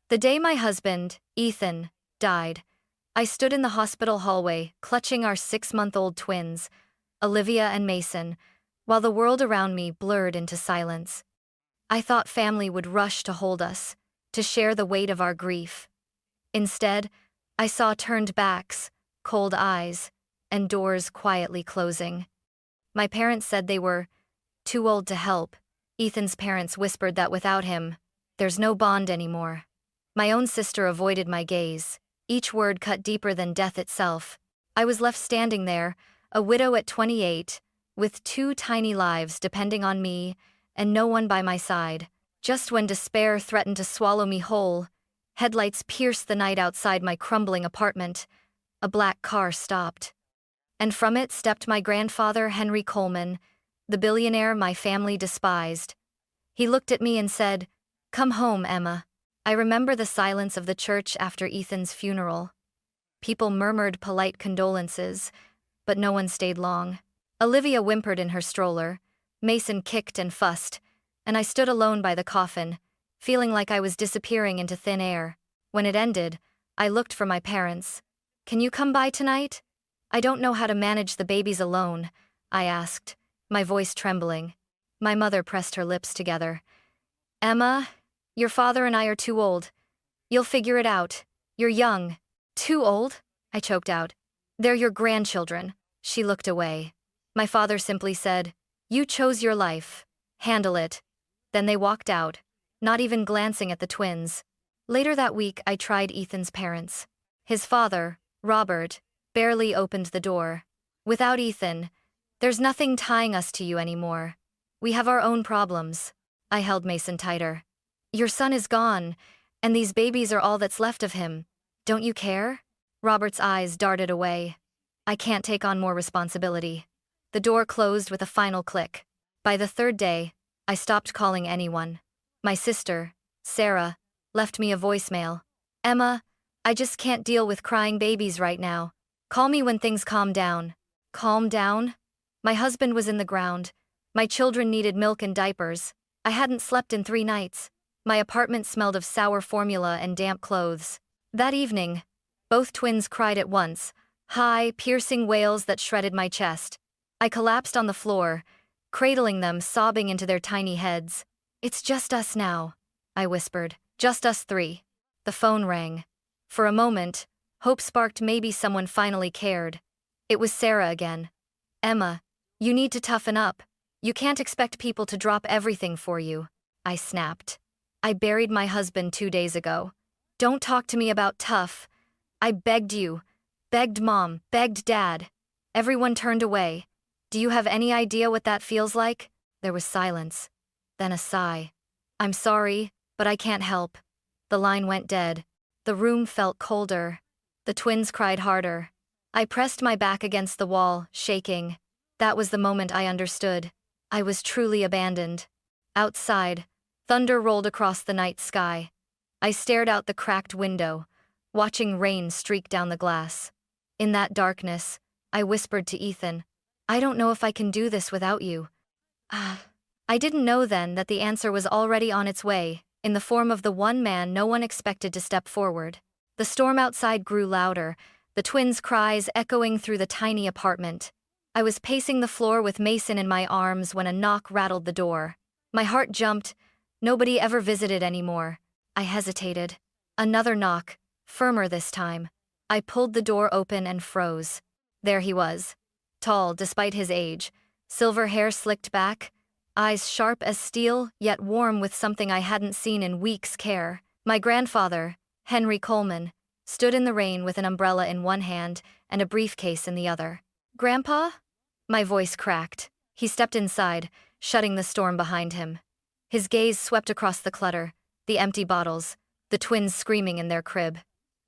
The day my husband, Ethan, died, I stood in the hospital hallway, clutching our 6-month-old twins, Olivia and Mason, while the world around me blurred into silence. I thought family would rush to hold us, to share the weight of our grief. Instead, I saw turned backs, cold eyes, and doors quietly closing. My parents said they were too old to help. Ethan's parents whispered that without him, there's no bond anymore. My own sister avoided my gaze, each word cut deeper than death itself. I was left standing there, a widow at 28, with 2 tiny lives depending on me, and no one by my side. Just when despair threatened to swallow me whole, headlights pierced the night outside my crumbling apartment. A black car stopped. And from it stepped my grandfather, Henry Coleman, the billionaire my family despised. He looked at me and said, "Come home, Emma." I remember the silence of the church after Ethan's funeral. People murmured polite condolences, but no one stayed long. Olivia whimpered in her stroller, Mason kicked and fussed, and I stood alone by the coffin, feeling like I was disappearing into thin air. When it ended, I looked for my parents. "Can you come by tonight? I don't know how to manage the babies alone," I asked, my voice trembling. My mother pressed her lips together. "Emma, your father and I are too old. You'll figure it out. You're young." "Too old?" I choked out. "They're your grandchildren." She looked away. My father simply said, "You chose your life. Handle it." Then they walked out, not even glancing at the twins. Later that week, I tried Ethan's parents. His father, Robert, barely opened the door. "Without Ethan, there's nothing tying us to you anymore. We have our own problems." I held Mason tighter. "Your son is gone, and these babies are all that's left of him. Don't you care?" Robert's eyes darted away. "I can't take on more responsibility." The door closed with a final click. By the 3rd day, I stopped calling anyone. My sister, Sarah, left me a voicemail. "Emma, I just can't deal with crying babies right now. Call me when things calm down." Calm down? My husband was in the ground. My children needed milk and diapers. I hadn't slept in 3 nights. My apartment smelled of sour formula and damp clothes. That evening, both twins cried at once, high, piercing wails that shredded my chest. I collapsed on the floor, cradling them, sobbing into their tiny heads. "It's just us now," I whispered. "Just us 3. The phone rang. For a moment, hope sparked. Maybe someone finally cared. It was Sarah again. "Emma, you need to toughen up. You can't expect people to drop everything for you," I snapped. "I buried my husband 2 days ago. Don't talk to me about tough. I begged you, begged Mom, begged Dad. Everyone turned away. Do you have any idea what that feels like?" There was silence, then a sigh. "I'm sorry, but I can't help." The line went dead. The room felt colder. The twins cried harder. I pressed my back against the wall, shaking. That was the moment I understood. I was truly abandoned. Outside, thunder rolled across the night sky. I stared out the cracked window, watching rain streak down the glass. In that darkness, I whispered to Ethan, "I don't know if I can do this without you." I didn't know then that the answer was already on its way, in the form of the one man no one expected to step forward. The storm outside grew louder, the twins' cries echoing through the tiny apartment. I was pacing the floor with Mason in my arms when a knock rattled the door. My heart jumped. Nobody ever visited anymore. I hesitated. Another knock, firmer this time. I pulled the door open and froze. There he was. Tall despite his age, silver hair slicked back, eyes sharp as steel yet warm with something I hadn't seen in weeks' care. My grandfather, Henry Coleman, stood in the rain with an umbrella in one hand and a briefcase in the other. "Grandpa?" My voice cracked. He stepped inside, shutting the storm behind him. His gaze swept across the clutter, the empty bottles, the twins screaming in their crib.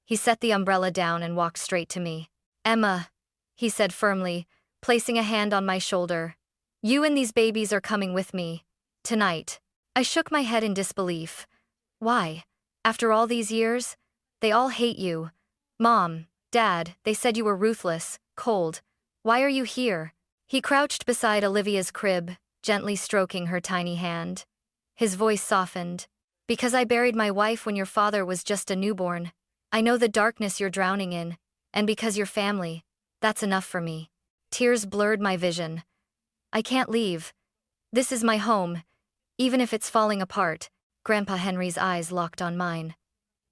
He set the umbrella down and walked straight to me. "Emma," he said firmly, placing a hand on my shoulder. "You and these babies are coming with me. Tonight." I shook my head in disbelief. "Why? After all these years? They all hate you. Mom, Dad, they said you were ruthless, cold. Why are you here?" He crouched beside Olivia's crib, gently stroking her tiny hand. His voice softened. Because I buried my wife when your father was just a newborn. I know the darkness you're drowning in, and because you're family, that's enough for me. Tears blurred my vision. I can't leave. This is my home, even if it's falling apart. Grandpa Henry's eyes locked on mine.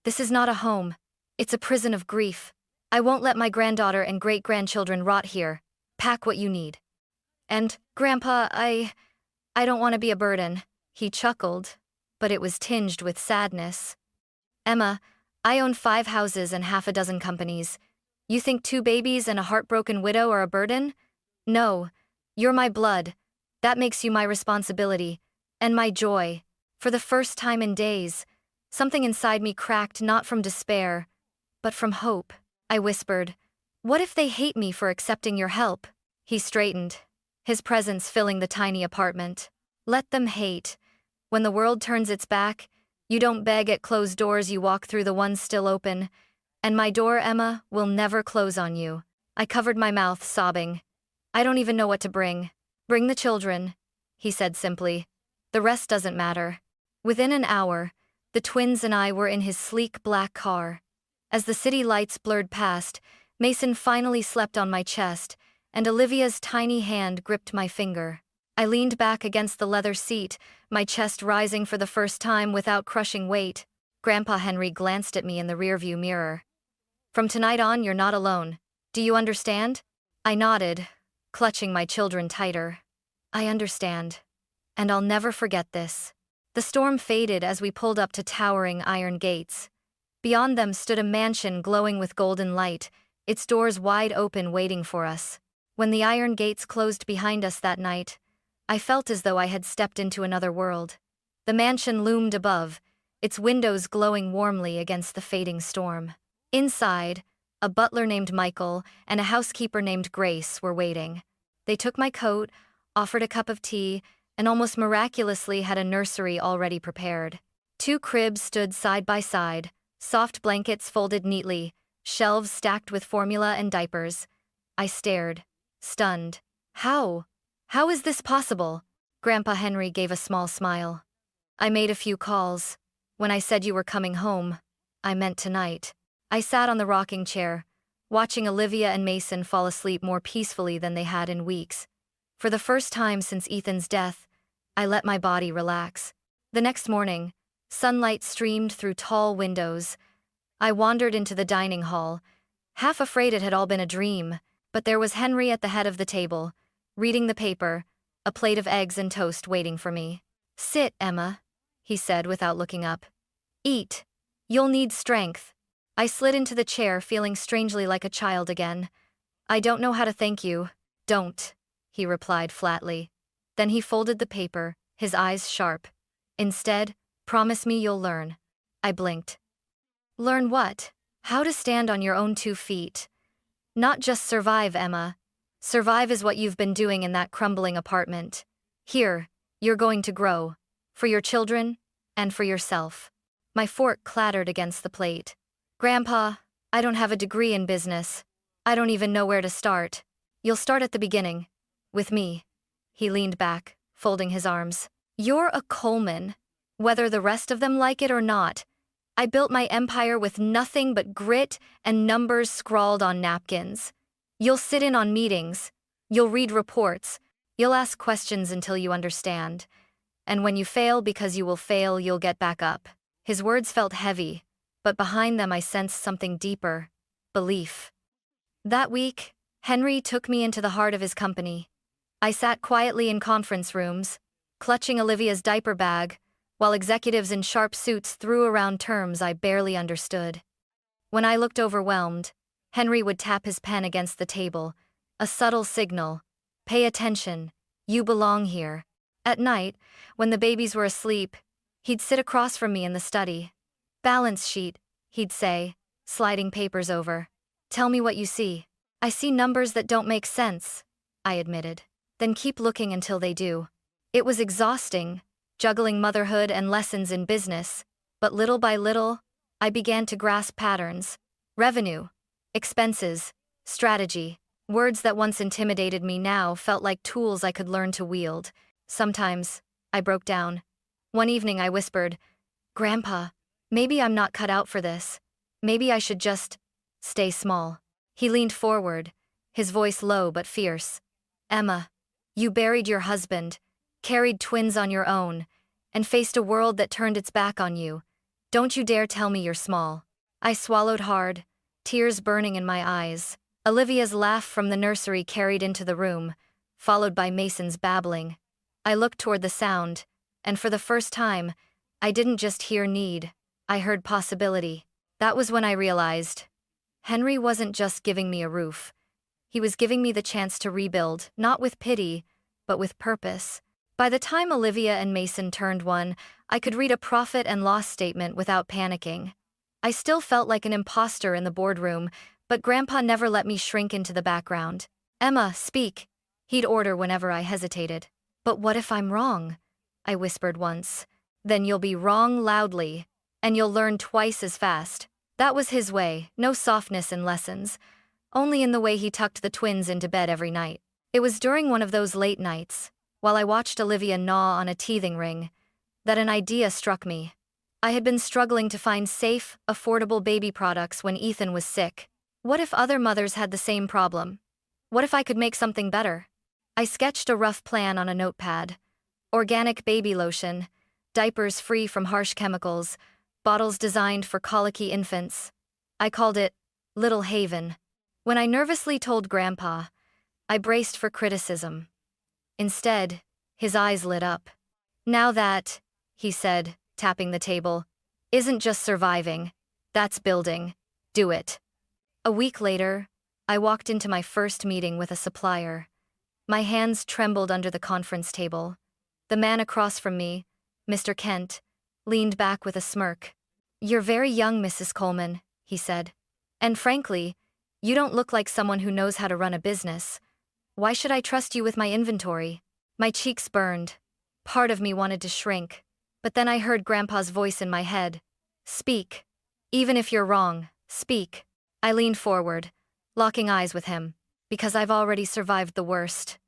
This is not a home. It's a prison of grief. I won't let my granddaughter and great-grandchildren rot here. Pack what you need. And, Grandpa, I don't want to be a burden. He chuckled, but it was tinged with sadness. Emma, I own 5 houses and half a dozen companies. You think 2 babies and a heartbroken widow are a burden? No. You're my blood. That makes you my responsibility. And my joy. For the first time in days, something inside me cracked not from despair, but from hope. I whispered, "What if they hate me for accepting your help?" He straightened, his presence filling the tiny apartment. Let them hate. When the world turns its back, you don't beg at closed doors, you walk through the ones still open. And my door, Emma, will never close on you. I covered my mouth, sobbing. I don't even know what to bring. Bring the children, he said simply. The rest doesn't matter. Within an hour, the twins and I were in his sleek black car. As the city lights blurred past, Mason finally slept on my chest, and Olivia's tiny hand gripped my finger. I leaned back against the leather seat, my chest rising for the first time without crushing weight. Grandpa Henry glanced at me in the rearview mirror. From tonight on, you're not alone. Do you understand? I nodded, clutching my children tighter. I understand. And I'll never forget this. The storm faded as we pulled up to towering iron gates. Beyond them stood a mansion glowing with golden light, its doors wide open waiting for us. When the iron gates closed behind us that night, I felt as though I had stepped into another world. The mansion loomed above, its windows glowing warmly against the fading storm. Inside, a butler named Michael and a housekeeper named Grace were waiting. They took my coat, offered a cup of tea, and almost miraculously had a nursery already prepared. 2 cribs stood side by side, soft blankets folded neatly, shelves stacked with formula and diapers. I stared, stunned. How? How is this possible? Grandpa Henry gave a small smile. I made a few calls. When I said you were coming home, I meant tonight. I sat on the rocking chair, watching Olivia and Mason fall asleep more peacefully than they had in weeks. For the first time since Ethan's death, I let my body relax. The next morning, sunlight streamed through tall windows. I wandered into the dining hall, half afraid it had all been a dream, but there was Henry at the head of the table, reading the paper, a plate of eggs and toast waiting for me. Sit, Emma, he said without looking up. Eat. You'll need strength. I slid into the chair, feeling strangely like a child again. I don't know how to thank you. Don't, he replied flatly. Then he folded the paper, his eyes sharp. Instead, promise me you'll learn. I blinked. Learn what? How to stand on your own 2 feet. Not just survive, Emma. Survive is what you've been doing in that crumbling apartment. Here, you're going to grow. For your children, and for yourself. My fork clattered against the plate. Grandpa, I don't have a degree in business. I don't even know where to start. You'll start at the beginning. With me. He leaned back, folding his arms. You're a Coleman. Whether the rest of them like it or not. I built my empire with nothing but grit and numbers scrawled on napkins. You'll sit in on meetings. You'll read reports. You'll ask questions until you understand. And when you fail because you will fail, you'll get back up. His words felt heavy, but behind them I sensed something deeper. Belief. That week, Henry took me into the heart of his company. I sat quietly in conference rooms, clutching Olivia's diaper bag, while executives in sharp suits threw around terms I barely understood. When I looked overwhelmed, Henry would tap his pen against the table, a subtle signal. Pay attention, you belong here. At night, when the babies were asleep, he'd sit across from me in the study. Balance sheet, he'd say, sliding papers over. Tell me what you see. I see numbers that don't make sense, I admitted. Then keep looking until they do. It was exhausting, juggling motherhood and lessons in business, but little by little, I began to grasp patterns. Revenue, expenses, strategy. Words that once intimidated me now felt like tools I could learn to wield. Sometimes, I broke down. One evening I whispered, Grandpa, maybe I'm not cut out for this. Maybe I should just stay small. He leaned forward, his voice low but fierce. Emma, you buried your husband, carried twins on your own, and faced a world that turned its back on you. Don't you dare tell me you're small. I swallowed hard, tears burning in my eyes. Olivia's laugh from the nursery carried into the room, followed by Mason's babbling. I looked toward the sound, and for the first time, I didn't just hear need, I heard possibility. That was when I realized Henry wasn't just giving me a roof. He was giving me the chance to rebuild, not with pity, but with purpose. By the time Olivia and Mason turned one, I could read a profit and loss statement without panicking. I still felt like an imposter in the boardroom, but Grandpa never let me shrink into the background. Emma, speak, he'd order whenever I hesitated. But what if I'm wrong? I whispered once. Then you'll be wrong loudly, and you'll learn twice as fast. That was his way, no softness in lessons, only in the way he tucked the twins into bed every night. It was during one of those late nights, while I watched Olivia gnaw on a teething ring, that an idea struck me. I had been struggling to find safe, affordable baby products when Ethan was sick. What if other mothers had the same problem? What if I could make something better? I sketched a rough plan on a notepad. Organic baby lotion, diapers free from harsh chemicals, bottles designed for colicky infants. I called it Little Haven. When I nervously told Grandpa, I braced for criticism. Instead, his eyes lit up. Now that, he said, tapping the table, isn't just surviving, that's building. Do it. A week later, I walked into my first meeting with a supplier. My hands trembled under the conference table. The man across from me, Mr. Kent, leaned back with a smirk. You're very young, Mrs. Coleman, he said. And frankly, you don't look like someone who knows how to run a business. Why should I trust you with my inventory? My cheeks burned. Part of me wanted to shrink. But then I heard Grandpa's voice in my head. Speak. Even if you're wrong, speak. I leaned forward, locking eyes with him. Because I've already survived the worst,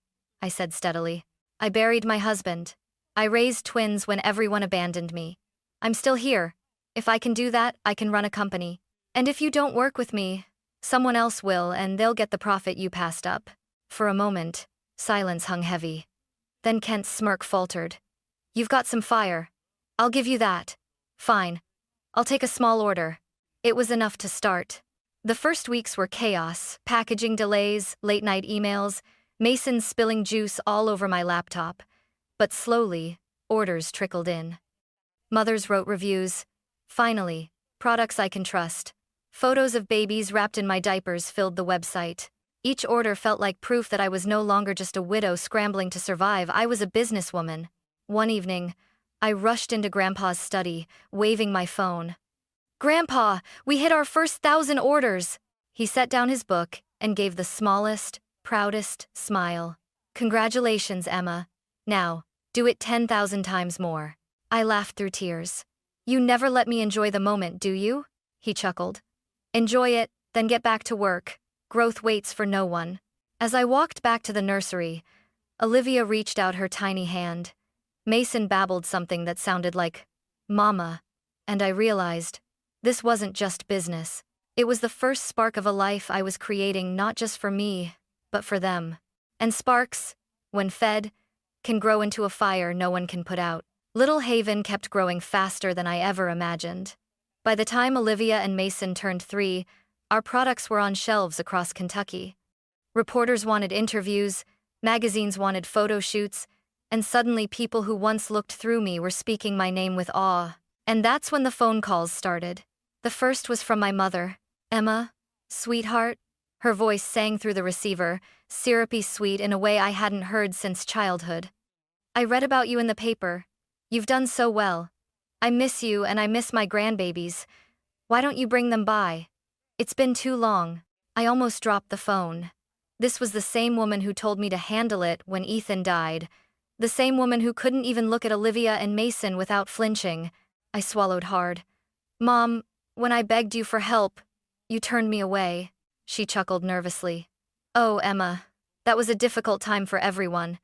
I said steadily. I buried my husband. I raised twins when everyone abandoned me. I'm still here. If I can do that, I can run a company. And if you don't work with me, someone else will, and they'll get the profit you passed up. For a moment, silence hung heavy. Then Kent's smirk faltered. You've got some fire. I'll give you that. Fine. I'll take a small order. It was enough to start. The first weeks were chaos, packaging delays, late-night emails, Mason spilling juice all over my laptop. But slowly, orders trickled in. Mothers wrote reviews. Finally, products I can trust. Photos of babies wrapped in my diapers filled the website. Each order felt like proof that I was no longer just a widow scrambling to survive, I was a businesswoman. One evening, I rushed into Grandpa's study, waving my phone. Grandpa, we hit our first 1,000 orders! He set down his book and gave the smallest, proudest smile. Congratulations, Emma. Now, do it 10,000 times more. I laughed through tears. You never let me enjoy the moment, do you? He chuckled. Enjoy it, then get back to work. Growth waits for no one. As I walked back to the nursery, Olivia reached out her tiny hand. Mason babbled something that sounded like, Mama, and I realized, this wasn't just business. It was the first spark of a life I was creating not just for me, but for them. And sparks, when fed, can grow into a fire no one can put out. Little Haven kept growing faster than I ever imagined. By the time Olivia and Mason turned 3, our products were on shelves across Kentucky. Reporters wanted interviews, magazines wanted photo shoots, and suddenly people who once looked through me were speaking my name with awe. And that's when the phone calls started. The first was from my mother. Emma, sweetheart. Her voice sang through the receiver, syrupy sweet in a way I hadn't heard since childhood. I read about you in the paper. You've done so well. I miss you and I miss my grandbabies. Why don't you bring them by? It's been too long. I almost dropped the phone. This was the same woman who told me to handle it when Ethan died. The same woman who couldn't even look at Olivia and Mason without flinching. I swallowed hard. Mom, when I begged you for help, you turned me away. She chuckled nervously. Oh, Emma, that was a difficult time for everyone.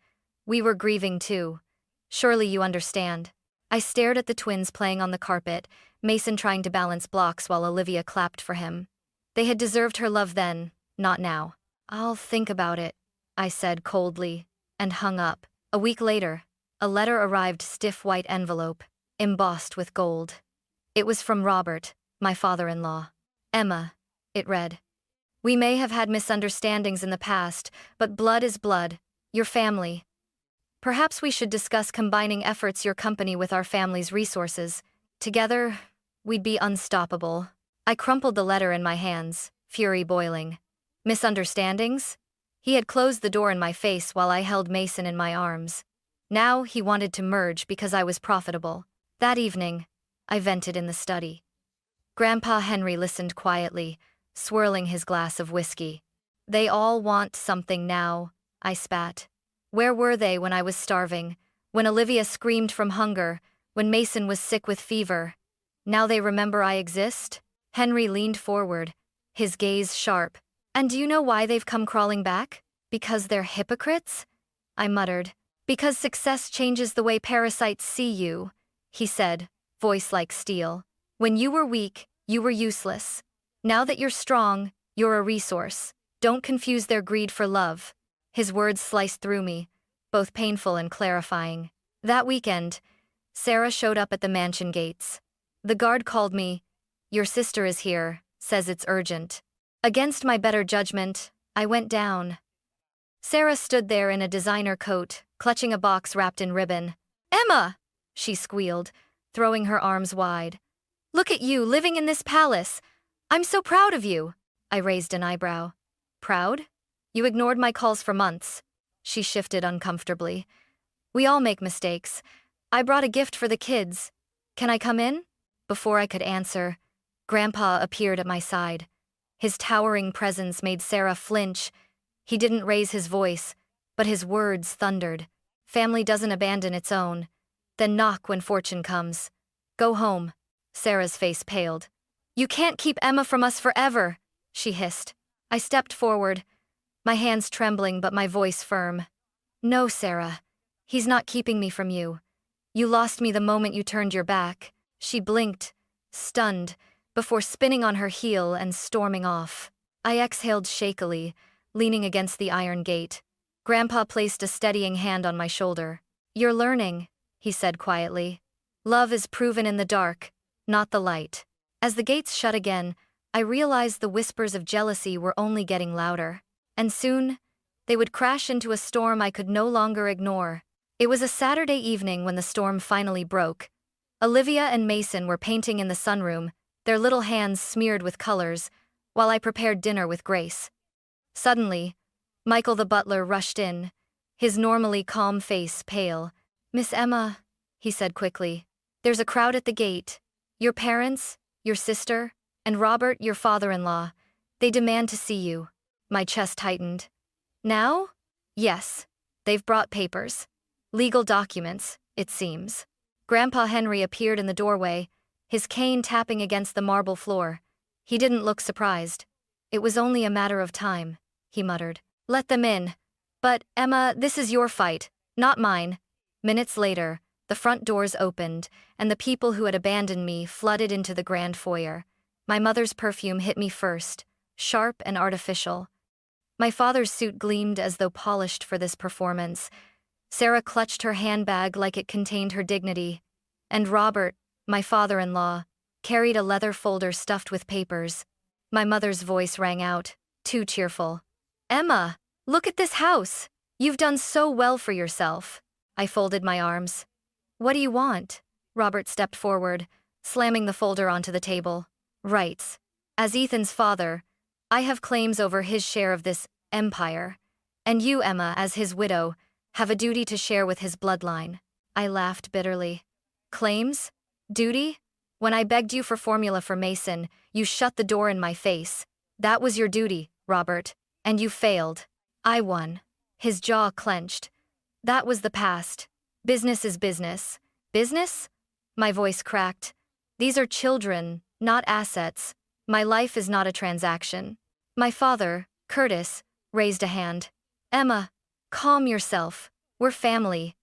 We were grieving too. Surely you understand. I stared at the twins playing on the carpet, Mason trying to balance blocks while Olivia clapped for him. They had deserved her love then, not now. "I'll think about it," I said coldly, and hung up. A week later, a letter arrived, stiff white envelope, embossed with gold. It was from Robert, my father-in-law. "Emma," it read. "We may have had misunderstandings in the past, but blood is blood, your family. Perhaps we should discuss combining efforts, your company with our family's resources. Together, we'd be unstoppable." I crumpled the letter in my hands, fury boiling. Misunderstandings? He had closed the door in my face while I held Mason in my arms. Now he wanted to merge because I was profitable. That evening, I vented in the study. Grandpa Henry listened quietly, swirling his glass of whiskey. "They all want something now," I spat. "Where were they when I was starving? When Olivia screamed from hunger? When Mason was sick with fever? Now they remember I exist?" Henry leaned forward, his gaze sharp. "And do you know why they've come crawling back? Because they're hypocrites?" I muttered. "Because success changes the way parasites see you," he said, voice like steel. "When you were weak, you were useless. Now that you're strong, you're a resource. Don't confuse their greed for love." His words sliced through me, both painful and clarifying. That weekend, Sarah showed up at the mansion gates. The guard called me. "Your sister is here, says it's urgent." Against my better judgment, I went down. Sarah stood there in a designer coat, clutching a box wrapped in ribbon. "Emma!" she squealed, throwing her arms wide. "Look at you, living in this palace. I'm so proud of you." I raised an eyebrow. "Proud? You ignored my calls for months." She shifted uncomfortably. "We all make mistakes. I brought a gift for the kids. Can I come in?" Before I could answer, Grandpa appeared at my side. His towering presence made Sarah flinch. He didn't raise his voice, but his words thundered. "Family doesn't abandon its own. Then knock when fortune comes. Go home." Sarah's face paled. "You can't keep Emma from us forever," she hissed. I stepped forward, my hands trembling but my voice firm. "No, Sarah. He's not keeping me from you. You lost me the moment you turned your back." She blinked, stunned, before spinning on her heel and storming off. I exhaled shakily, leaning against the iron gate. Grandpa placed a steadying hand on my shoulder. "You're learning," he said quietly. "Love is proven in the dark, not the light." As the gates shut again, I realized the whispers of jealousy were only getting louder. And soon, they would crash into a storm I could no longer ignore. It was a Saturday evening when the storm finally broke. Olivia and Mason were painting in the sunroom, their little hands smeared with colors, while I prepared dinner with Grace. Suddenly, Michael the butler rushed in, his normally calm face pale. "Miss Emma," he said quickly, "there's a crowd at the gate. Your parents, your sister, and Robert, your father-in-law. They demand to see you." My chest tightened. "Now?" "Yes. They've brought papers. Legal documents, it seems." Grandpa Henry appeared in the doorway, his cane tapping against the marble floor. He didn't look surprised. "It was only a matter of time," he muttered. "Let them in. But, Emma, this is your fight, not mine." Minutes later, the front doors opened, and the people who had abandoned me flooded into the grand foyer. My mother's perfume hit me first, sharp and artificial. My father's suit gleamed as though polished for this performance. Sarah clutched her handbag like it contained her dignity. And Robert, my father-in-law, carried a leather folder stuffed with papers. My mother's voice rang out, too cheerful. "Emma, look at this house. You've done so well for yourself." I folded my arms. "What do you want?" Robert stepped forward, slamming the folder onto the table. "Rights. As Ethan's father, I have claims over his share of this empire. And you, Emma, as his widow, have a duty to share with his bloodline." I laughed bitterly. "Claims? Duty? When I begged you for formula for Mason, you shut the door in my face. That was your duty, Robert, and you failed. I won." His jaw clenched. "That was the past. Business is business." "Business?" My voice cracked. "These are children, not assets. My life is not a transaction." My father, Curtis, raised a hand. "Emma, calm yourself. We're family.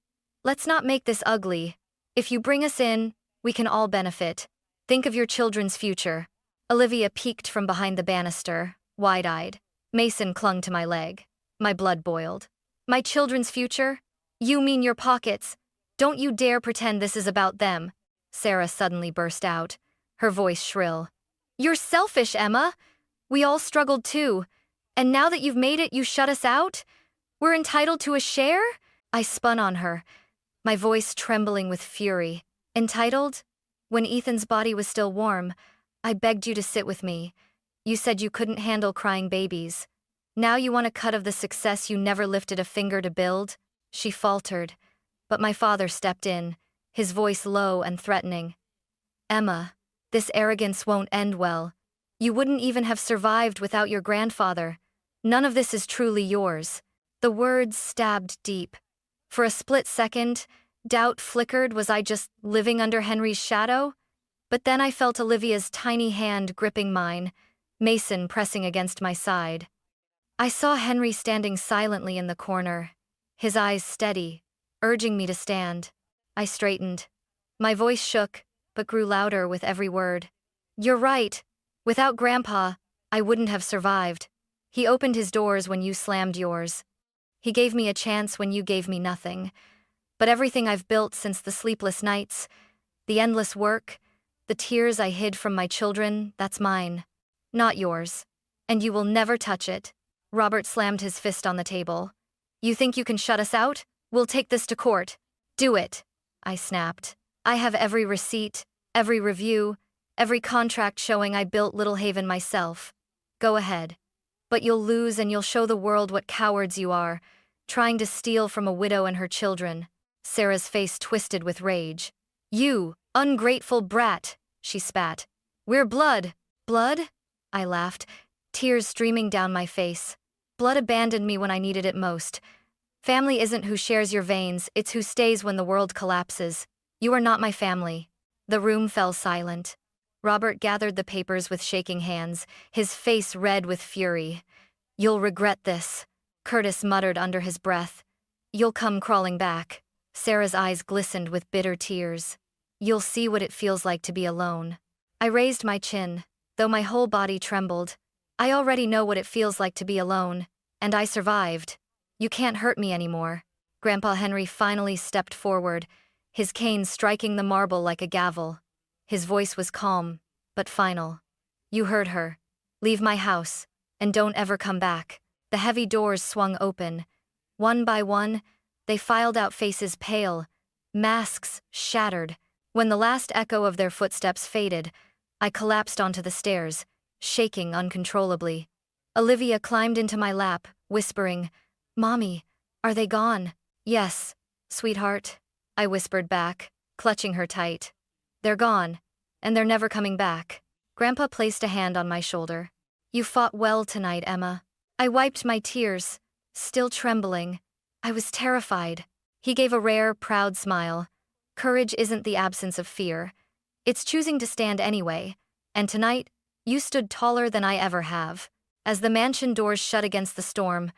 Let's not make this ugly." If you bring us in, we can all benefit. Think of your children's future. Olivia peeked from behind the banister, wide-eyed. Mason clung to my leg. My blood boiled. My children's future? You mean your pockets? Don't you dare pretend this is about them. Sarah suddenly burst out, her voice shrill. You're selfish, Emma. We all struggled too. And now that you've made it, you shut us out? We're entitled to a share? I spun on her, my voice trembling with fury. Entitled? When Ethan's body was still warm, I begged you to sit with me. You said you couldn't handle crying babies. Now you want a cut of the success you never lifted a finger to build? She faltered, but my father stepped in, his voice low and threatening. Emma, this arrogance won't end well. You wouldn't even have survived without your grandfather. None of this is truly yours. The words stabbed deep. For a split second, doubt flickered. Was I just living under Henry's shadow? But then I felt Olivia's tiny hand gripping mine, Mason pressing against my side. I saw Henry standing silently in the corner, his eyes steady, urging me to stand. I straightened. My voice shook, but grew louder with every word. You're right. Without Grandpa, I wouldn't have survived. He opened his doors when you slammed yours. He gave me a chance when you gave me nothing. But everything I've built since the sleepless nights, the endless work, the tears I hid from my children, that's mine. Not yours. And you will never touch it. Robert slammed his fist on the table. You think you can shut us out? We'll take this to court. Do it, I snapped. I have every receipt, every review, every contract showing I built Little Haven myself. Go ahead. But you'll lose and you'll show the world what cowards you are, trying to steal from a widow and her children. Sarah's face twisted with rage. You, ungrateful brat, she spat. We're blood. Blood? I laughed, tears streaming down my face. Blood abandoned me when I needed it most. Family isn't who shares your veins, it's who stays when the world collapses. You are not my family. The room fell silent. Robert gathered the papers with shaking hands, his face red with fury. You'll regret this, Curtis muttered under his breath. You'll come crawling back. Sarah's eyes glistened with bitter tears. You'll see what it feels like to be alone. I raised my chin, though my whole body trembled. I already know what it feels like to be alone, and I survived. You can't hurt me anymore. Grandpa Henry finally stepped forward, his cane striking the marble like a gavel. His voice was calm, but final. You heard her. Leave my house, and don't ever come back. The heavy doors swung open. One by one, they filed out, faces pale, masks shattered. When the last echo of their footsteps faded, I collapsed onto the stairs, shaking uncontrollably. Olivia climbed into my lap, whispering, Mommy, are they gone? Yes, sweetheart, I whispered back, clutching her tight. They're gone, and they're never coming back. Grandpa placed a hand on my shoulder. You fought well tonight, Emma. I wiped my tears, still trembling. I was terrified. He gave a rare, proud smile. Courage isn't the absence of fear. It's choosing to stand anyway. And tonight, you stood taller than I ever have. As the mansion doors shut against the storm,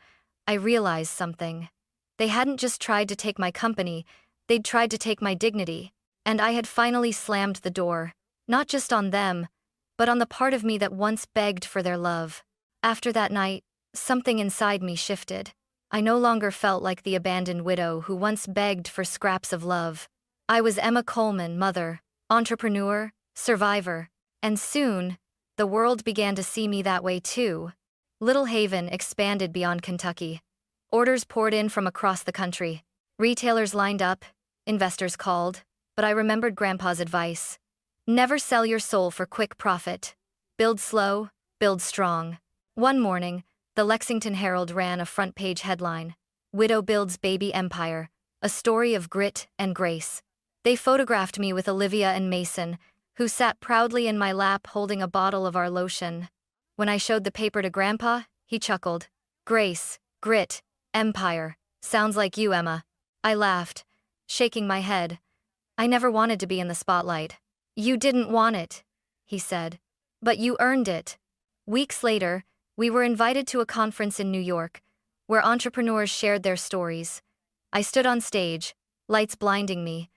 I realized something. They hadn't just tried to take my company, they'd tried to take my dignity. And I had finally slammed the door, not just on them, but on the part of me that once begged for their love. After that night, something inside me shifted. I no longer felt like the abandoned widow who once begged for scraps of love. I was Emma Coleman, mother, entrepreneur, survivor. And soon, the world began to see me that way too. Little Haven expanded beyond Kentucky. Orders poured in from across the country. Retailers lined up, investors called, but I remembered Grandpa's advice. Never sell your soul for quick profit. Build slow, build strong. One morning, the Lexington Herald ran a front-page headline, Widow Builds Baby Empire, a story of grit and grace. They photographed me with Olivia and Mason, who sat proudly in my lap holding a bottle of our lotion. When I showed the paper to Grandpa, he chuckled. Grace, grit, empire. Sounds like you, Emma. I laughed, shaking my head. I never wanted to be in the spotlight. You didn't want it, he said. But you earned it. Weeks later, we were invited to a conference in New York, where entrepreneurs shared their stories. I stood on stage, lights blinding me,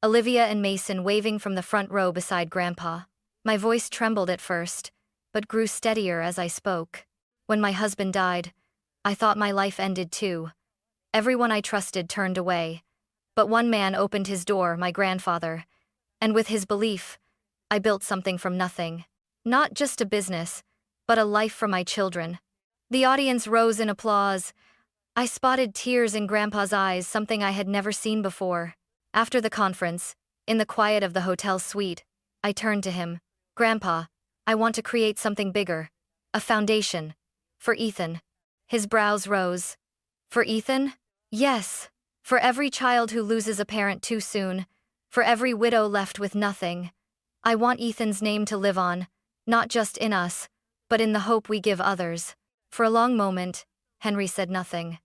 Olivia and Mason waving from the front row beside Grandpa. My voice trembled at first, but grew steadier as I spoke. When my husband died, I thought my life ended too. Everyone I trusted turned away. But one man opened his door, my grandfather. And with his belief, I built something from nothing. Not just a business, but a life for my children. The audience rose in applause. I spotted tears in Grandpa's eyes, something I had never seen before. After the conference, in the quiet of the hotel suite, I turned to him. Grandpa, I want to create something bigger. A foundation. For Ethan. His brows rose. For Ethan? Yes. For every child who loses a parent too soon. For every widow left with nothing. I want Ethan's name to live on, not just in us, but in the hope we give others. For a long moment, Henry said nothing.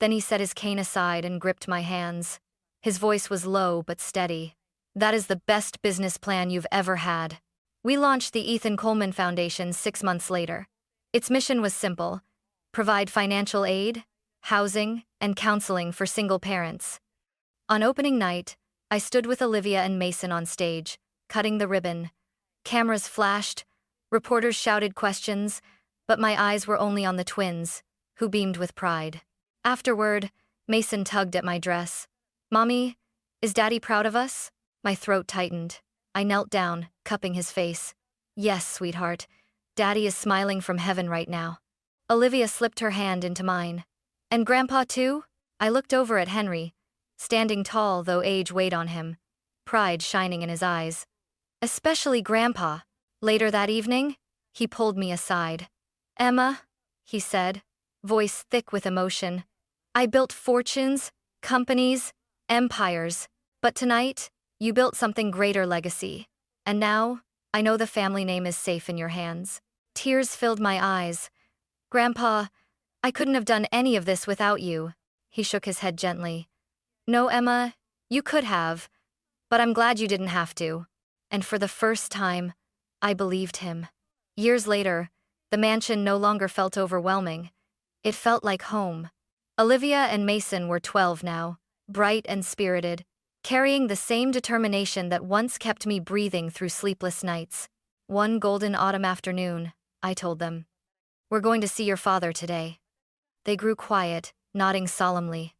Then he set his cane aside and gripped my hands. His voice was low but steady. That is the best business plan you've ever had. We launched the Ethan Coleman Foundation 6 months later. Its mission was simple: provide financial aid, housing, and counseling for single parents. On opening night, I stood with Olivia and Mason on stage, cutting the ribbon. Cameras flashed, reporters shouted questions, but my eyes were only on the twins, who beamed with pride. Afterward, Mason tugged at my dress. Mommy, is Daddy proud of us? My throat tightened. I knelt down, cupping his face. Yes, sweetheart. Daddy is smiling from heaven right now. Olivia slipped her hand into mine. And Grandpa too? I looked over at Henry, standing tall though age weighed on him, pride shining in his eyes. Especially Grandpa. Later that evening, he pulled me aside. Emma, he said, voice thick with emotion. I built fortunes, companies, empires. But tonight, you built something greater legacy. And now, I know the family name is safe in your hands. Tears filled my eyes. Grandpa, I couldn't have done any of this without you. He shook his head gently. No, Emma, you could have. But I'm glad you didn't have to. And for the first time, I believed him. Years later, the mansion no longer felt overwhelming. It felt like home. Olivia and Mason were 12 now, bright and spirited, carrying the same determination that once kept me breathing through sleepless nights. One golden autumn afternoon, I told them, "We're going to see your father today." They grew quiet, nodding solemnly.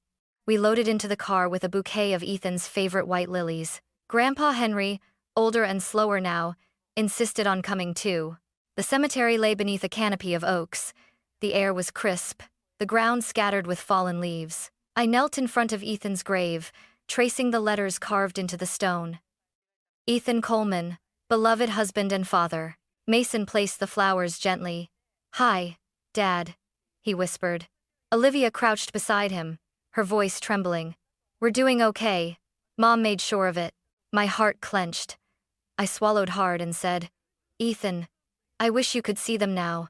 We loaded into the car with a bouquet of Ethan's favorite white lilies. Grandpa Henry, older and slower now, insisted on coming too. The cemetery lay beneath a canopy of oaks. The air was crisp, the ground scattered with fallen leaves. I knelt in front of Ethan's grave, tracing the letters carved into the stone. Ethan Coleman, beloved husband and father. Mason placed the flowers gently. Hi, Dad, he whispered. Olivia crouched beside him, her voice trembling. We're doing okay. Mom made sure of it. My heart clenched. I swallowed hard and said, Ethan, I wish you could see them now.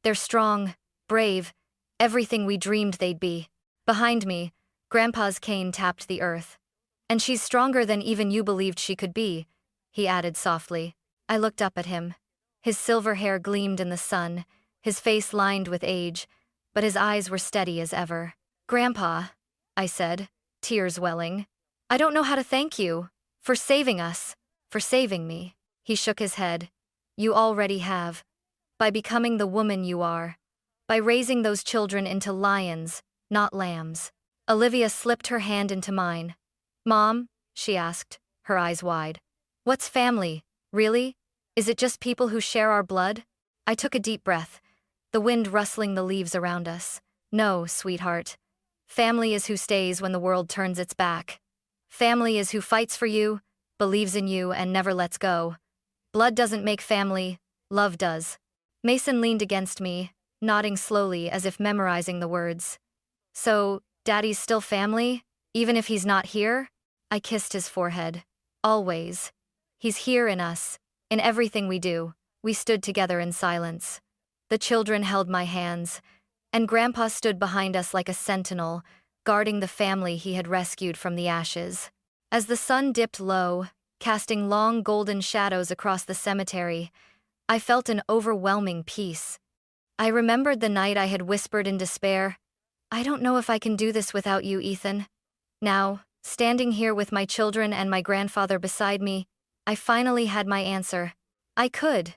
They're strong, brave, everything we dreamed they'd be. Behind me, Grandpa's cane tapped the earth. And she's stronger than even you believed she could be, he added softly. I looked up at him. His silver hair gleamed in the sun, his face lined with age, but his eyes were steady as ever. Grandpa, I said, tears welling. I don't know how to thank you. For saving us. For saving me. He shook his head. You already have. By becoming the woman you are. By raising those children into lions, not lambs. Olivia slipped her hand into mine. Mom, she asked, her eyes wide. What's family, really? Is it just people who share our blood? I took a deep breath, the wind rustling the leaves around us. No, sweetheart. Family is who stays when the world turns its back. Family is who fights for you, believes in you, and never lets go. Blood doesn't make family, love does. Mason leaned against me, nodding slowly as if memorizing the words. So, Daddy's still family, even if he's not here? I kissed his forehead. Always. He's here in us, in everything we do. We stood together in silence. The children held my hands, and Grandpa stood behind us like a sentinel, guarding the family he had rescued from the ashes. As the sun dipped low, casting long golden shadows across the cemetery, I felt an overwhelming peace. I remembered the night I had whispered in despair, I don't know if I can do this without you, Ethan. Now, Standing here with my children and my grandfather beside me, I finally had my answer. I could.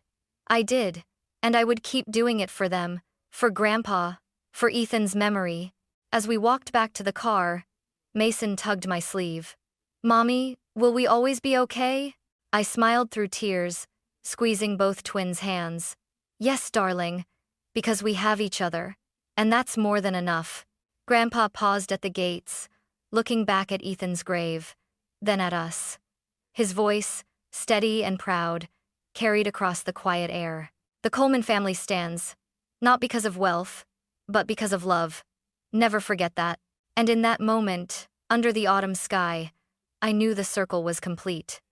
I did. And I would keep doing it for them, for Grandpa, for Ethan's memory. As we walked back to the car, Mason tugged my sleeve. Mommy, will we always be okay? I smiled through tears, squeezing both twins' hands. Yes, darling, because we have each other. And that's more than enough. Grandpa paused at the gates, looking back at Ethan's grave, then at us. His voice, steady and proud, carried across the quiet air. The Coleman family stands, not because of wealth, but because of love. Never forget that. And in that moment, under the autumn sky, I knew the circle was complete.